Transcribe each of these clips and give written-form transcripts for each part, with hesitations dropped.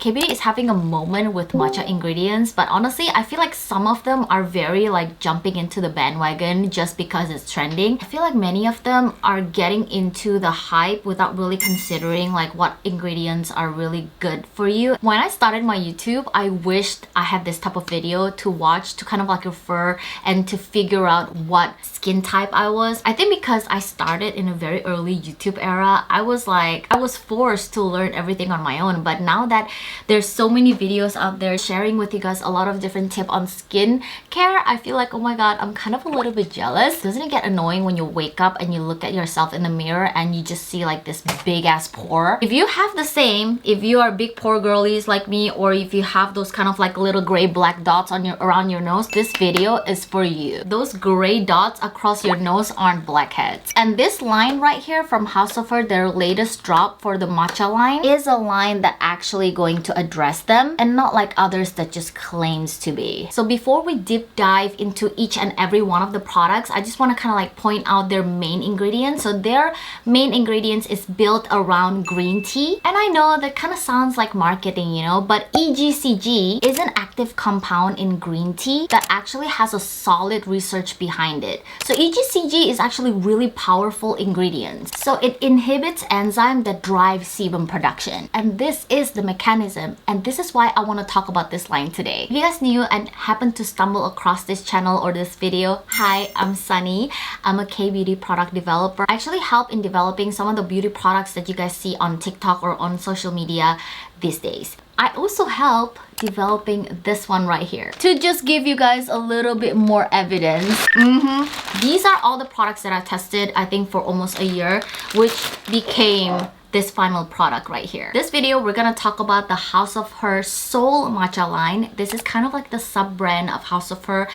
kbeauty is having a moment with matcha ingredients, but honestly I feel like some of them are very like jumping into the bandwagon just because it's trending. I feel like many of them are getting into the hype without really considering like what ingredients are really good for you. When I started my YouTube, I wished I had this type of video to watch to kind of like refer and to figure out what skin type I was. I think because I started in a very early YouTube era, I was forced to learn everything on my own. But now that there's so many videos out there sharing with you guys a lot of different tips on skin care, I feel like, oh my god, I'm kind of a little bit jealous. Doesn't it get annoying when you wake up and you look at yourself in the mirror and you just see like this big ass pore? If you have the same, if you are big pore girlies like me, or if you have those kind of like little gray black dots on around your nose, this video is for you. Those gray dots across your nose aren't blackheads. And this line right here from House of Her, their latest drop for the matcha line, is a line that actually going to address them and not like others that just claims to be. So before we deep dive into each and every one of the products, I just want to kind of like point out their main ingredients. So their main ingredients is built around green tea, and I know that kind of sounds like marketing, you know, but EGCG is an active compound in green tea that actually has a solid research behind it. So EGCG is actually really powerful ingredients. So it inhibits enzyme that drives sebum production, and this is the mechanism, and this is why I want to talk about this line today. If you guys new and happened to stumble across this channel or this video, hi, I'm Sunny. I'm a K-beauty product developer. I actually help in developing some of the beauty products that you guys see on TikTok or on social media these days. I also help developing this one right here to just give you guys a little bit more evidence. These are all the products that I tested, I think for almost a year, which became this final product right here. This video, we're gonna talk about the House of Her Soul Matcha line. This is kind of like the sub-brand of House of Her.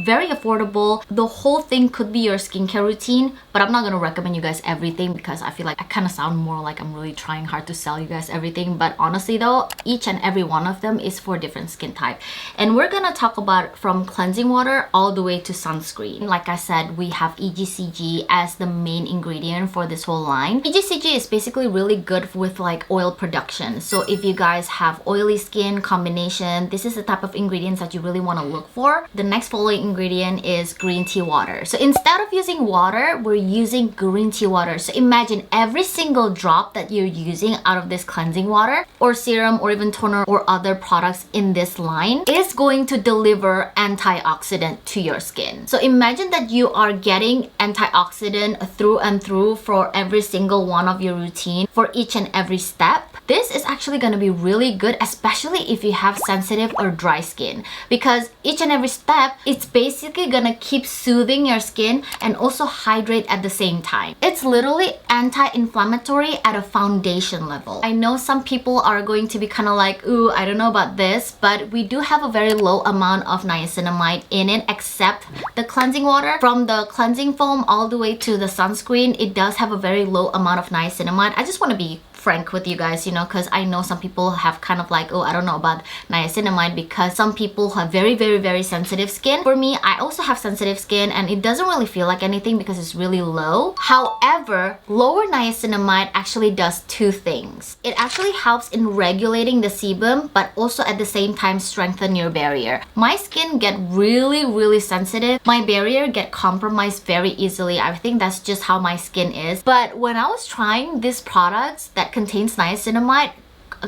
Very affordable. The whole thing could be your skincare routine, but I'm not gonna recommend you guys everything because I feel like I kind of sound more like I'm really trying hard to sell you guys everything. But honestly though, each and every one of them is for different skin type. And we're gonna talk about from cleansing water all the way to sunscreen. Like I said, we have EGCG as the main ingredient for this whole line. EGCG is basically really good with like oil production. So if you guys have oily skin combination, this is the type of ingredients that you really want to look for. The next following ingredient is green tea water. So instead of using water, we're using green tea water. So imagine every single drop that you're using out of this cleansing water or serum or even toner or other products in this line is going to deliver antioxidant to your skin. So imagine that you are getting antioxidant through and through for every single one of your routine for each and every step. This is actually going to be really good, especially if you have sensitive or dry skin, because each and every step, it's basically going to keep soothing your skin and also hydrate at the same time. It's literally anti-inflammatory at a foundation level. I know some people are going to be kind of like, ooh, I don't know about this, but we do have a very low amount of niacinamide in it, except the cleansing water. From the cleansing foam all the way to the sunscreen, it does have a very low amount of niacinamide. I just want to be frank with you guys, you know, because I know some people have kind of like, oh, I don't know about niacinamide, because some people have very sensitive skin. For me, I also have sensitive skin and it doesn't really feel like anything because it's really low. However, lower niacinamide actually does two things. It actually helps in regulating the sebum, but also at the same time strengthen your barrier. My skin get really sensitive. My barrier get compromised very easily. I think that's just how my skin is. But when I was trying these products that contains niacinamide,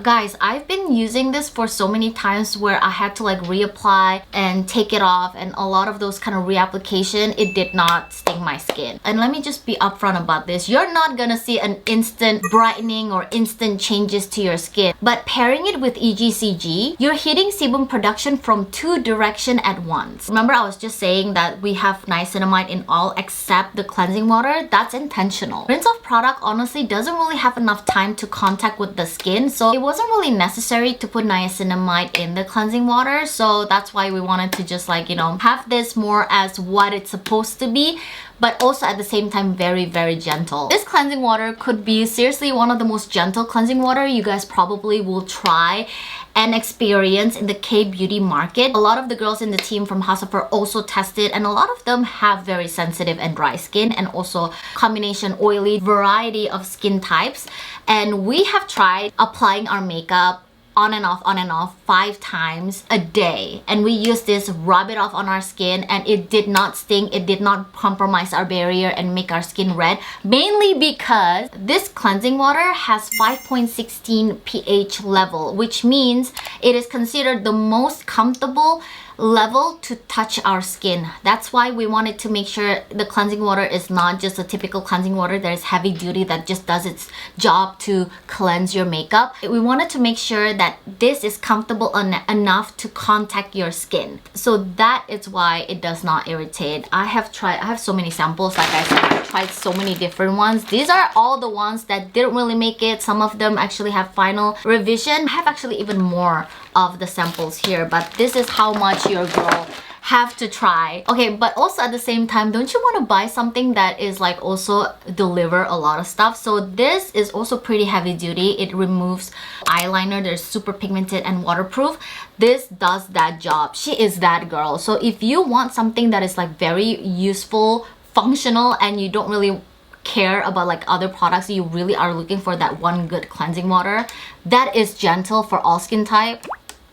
guys, I've been using this for so many times where I had to like reapply and take it off, and a lot of those kind of reapplication, it did not sting my skin. And let me just be upfront about this. You're not gonna see an instant brightening or instant changes to your skin, but pairing it with EGCG, you're hitting sebum production from two directions at once. Remember, I was just saying that we have niacinamide in all except the cleansing water. That's intentional. Rinse off product honestly doesn't really have enough time to contact with the skin, so it wasn't really necessary to put niacinamide in the cleansing water. So that's why we wanted to just like, you know, have this more as what it's supposed to be, but also at the same time very gentle. This cleansing water could be seriously one of the most gentle cleansing water you guys probably will try and experience in the K-beauty market. A lot of the girls in the team from House of Her also tested, and a lot of them have very sensitive and dry skin, and also combination oily variety of skin types. And we have tried applying our makeup on and off 5 times a day, and we use this, rub it off on our skin, and it did not sting, it did not compromise our barrier and make our skin red, mainly because this cleansing water has 5.16 pH level, which means it is considered the most comfortable level to touch our skin. That's why we wanted to make sure the cleansing water is not just a typical cleansing water that is heavy duty that just does its job to cleanse your makeup. We wanted to make sure that this is comfortable enough to contact your skin. So that is why it does not irritate. I have so many samples. Like I said, I've tried so many different ones. These are all the ones that didn't really make it. Some of them actually have final revision. I have actually even more of the samples here, but this is how much your girl have to try. Okay, but also at the same time, don't you want to buy something that is like also deliver a lot of stuff? So this is also pretty heavy duty. It removes eyeliner. They're super pigmented and waterproof. This does that job. She is that girl. So if you want something that is like very useful, functional, and you don't really care about like other products, you really are looking for that one good cleansing water that is gentle for all skin type.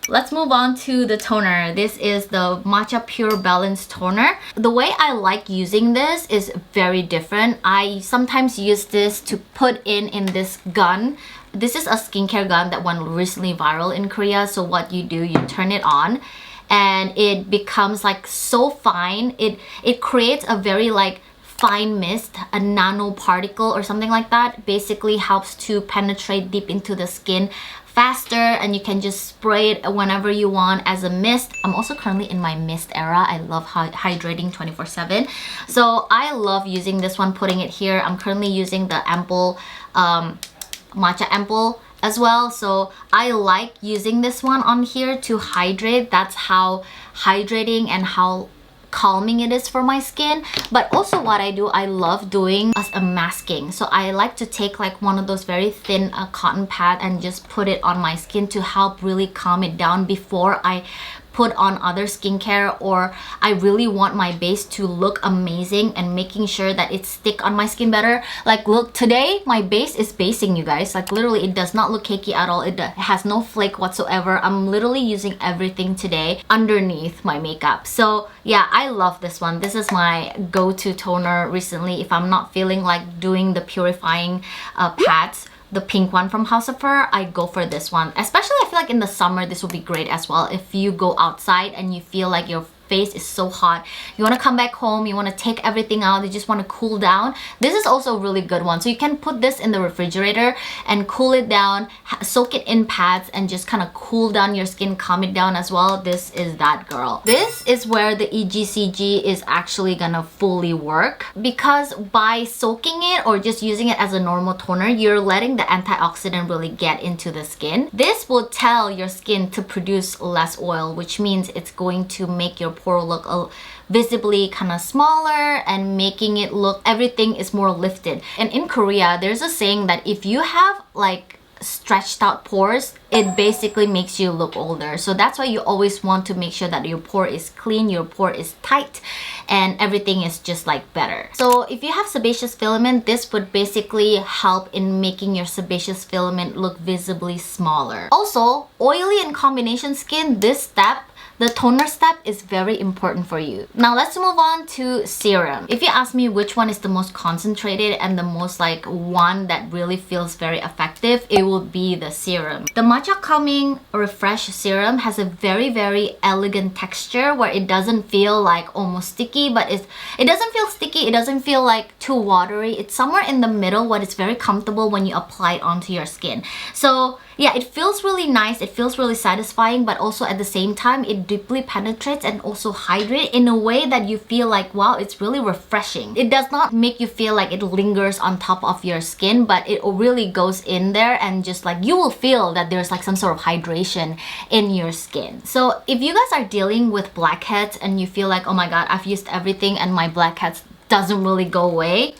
Let's move on to the toner. This is the Matcha Pure Balance Toner. The way I like using this is very different. I sometimes use this to put in this gun. This is a skincare gun that went recently viral in Korea. So what you do, you turn it on and it becomes like so fine. It creates a very like fine mist, a nanoparticle or something like that. Basically helps to penetrate deep into the skin faster, and you can just spray it whenever you want as a mist. I'm also currently in my mist era. I love hydrating 24/7. So I love using this one, putting it here. I'm currently using the ample matcha ample as well. So I like using this one on here to hydrate. That's how hydrating and how calming it is for my skin. But also what I do, I love doing as a masking. So I like to take like one of those very thin cotton pad and just put it on my skin to help really calm it down before I put on other skincare, or I really want my base to look amazing and making sure that it stick on my skin better. Like look, today my base is basing, you guys. Like literally it does not look cakey at all. It has no flake whatsoever. I'm literally using everything today underneath my makeup. So yeah, I love this one. This is my go-to toner recently if I'm not feeling like doing the purifying pads. The pink one from House of Fur, I go for this one. Especially I feel like in the summer this would be great as well. If you go outside and you feel like your face is so hot, you want to come back home, you want to take everything out, you just want to cool down, this is also a really good one. So you can put this in the refrigerator and cool it down, soak it in pads, and just kind of cool down your skin, calm it down as well. This is that girl. This is where the EGCG is actually gonna fully work, because by soaking it or just using it as a normal toner, you're letting the antioxidant really get into the skin. This will tell your skin to produce less oil, which means it's going to make your pore look visibly kind of smaller and making it look, everything is more lifted. And in Korea, there's a saying that if you have like stretched out pores, it basically makes you look older. So that's why you always want to make sure that your pore is clean, your pore is tight, and everything is just like better. So if you have sebaceous filament, this would basically help in making your sebaceous filament look visibly smaller. Also, oily and combination skin, this step, the toner step, is very important for you. Now let's move on to serum. If you ask me which one is the most concentrated and the most like one that really feels very effective, it will be the serum. The Matcha Calming Refresh Serum has a very elegant texture where it doesn't feel like almost sticky, but it doesn't feel sticky, it doesn't feel like too watery. It's somewhere in the middle where it's very comfortable when you apply it onto your skin. So yeah, it feels really nice, it feels really satisfying, but also at the same time it deeply penetrates and also hydrates in a way that you feel like, wow, it's really refreshing. It does not make you feel like it lingers on top of your skin, but it really goes in there and just like you will feel that there's like some sort of hydration in your skin. So if you guys are dealing with blackheads and you feel like, oh my god, I've used everything and my blackheads doesn't really go away,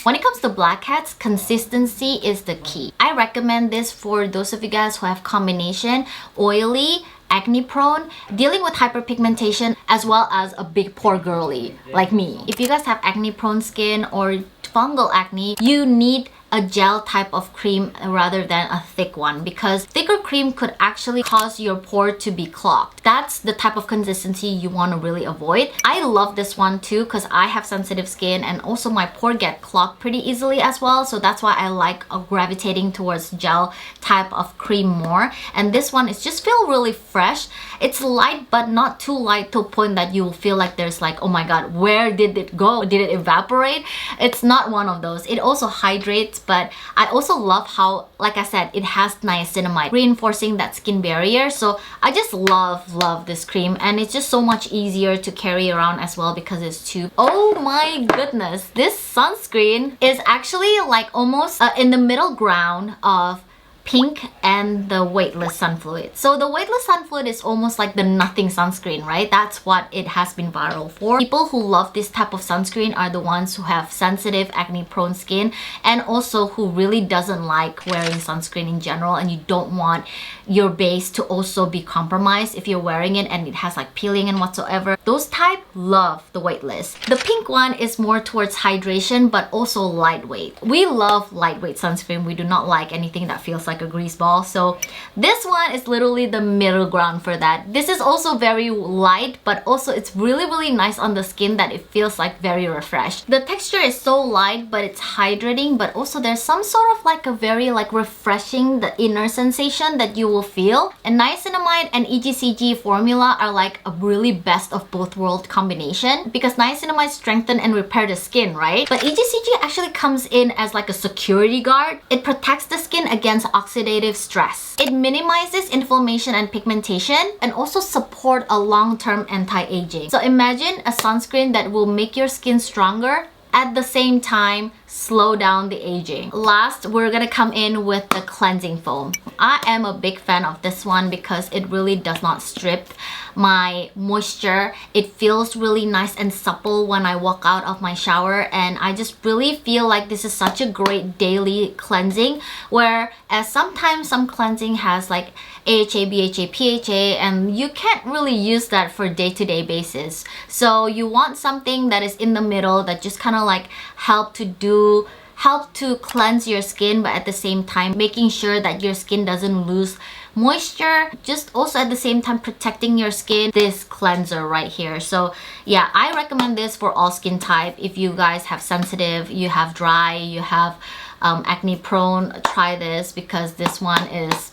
when it comes to blackheads, consistency is the key. I recommend this for those of you guys who have combination, oily, acne prone, dealing with hyperpigmentation, as well as a big pore girly like me. If you guys have acne prone skin or fungal acne, you need a gel type of cream rather than a thick one, because thicker cream could actually cause your pore to be clogged. That's the type of consistency you want to really avoid. I love this one too because I have sensitive skin and also my pore get clogged pretty easily as well, so that's why I like gravitating towards gel type of cream more. And this one is just feel really fresh. It's light but not too light to a point that you will feel like there's like, oh my god, where did it go? Did it evaporate? It's not one of those. It also hydrates, but I also love how, like I said, it has niacinamide reinforcing that skin barrier. So I just love this cream, and it's just so much easier to carry around as well because it's tube. Oh my goodness, this sunscreen is actually like almost in the middle ground of pink and the weightless sun fluid. So the weightless sun fluid is almost like the nothing sunscreen, right? That's what it has been viral for. People who love this type of sunscreen are the ones who have sensitive acne prone skin, and also who really doesn't like wearing sunscreen in general, and you don't want your base to also be compromised if you're wearing it and it has like peeling and whatsoever. Those type love the weightless. The pink one is more towards hydration but also lightweight. We love lightweight sunscreen. We do not like anything that feels like a grease ball. So this one is literally the middle ground for that. This is also very light, but also it's really nice on the skin that it feels like very refreshed. The texture is so light but it's hydrating, but also there's some sort of like a very like refreshing, the inner sensation that you will feel. And niacinamide and EGCG formula are like a really best of both world combination, because niacinamide strengthen and repair the skin, right? But EGCG actually comes in as like a security guard. It protects the skin against oxidative stress. It minimizes inflammation and pigmentation, and also support a long-term anti-aging. So imagine a sunscreen that will make your skin stronger, at the same time slow down the aging. Last, we're gonna come in with the cleansing foam. I am a big fan of this one because it really does not strip my moisture. It feels really nice and supple when I walk out of my shower, and I just really feel like this is such a great daily cleansing, whereas sometimes some cleansing has like AHA, BHA, PHA, and you can't really use that for day-to-day basis. So you want something that is in the middle that just kind of like help to cleanse your skin, but at the same time making sure that your skin doesn't lose moisture, just also at the same time protecting your skin. This cleanser right here. So yeah, I recommend this for all skin type. If you guys have sensitive, you have dry, you have acne prone, try this because this one is.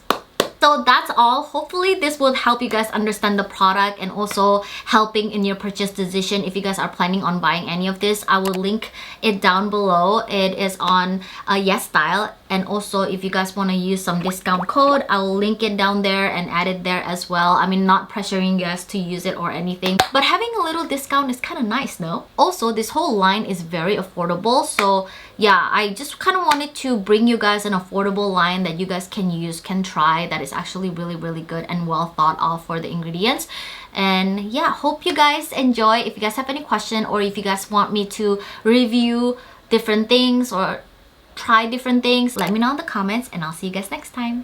So that's all. Hopefully this will help you guys understand the product and also helping in your purchase decision. If you guys are planning on buying any of this, I will link it down below. It is on Yes Style. And also if you guys want to use some discount code, I will link it down there and add it there as well. I mean, not pressuring you guys to use it or anything, but having a little discount is kind of nice, no? Also, this whole line is very affordable. So yeah, I just kind of wanted to bring you guys an affordable line that you guys can use, can try, that is actually really good and well thought of for the ingredients. And yeah, hope you guys enjoy. If you guys have any question, or if you guys want me to review different things or try different things, let me know in the comments, and I'll see you guys next time.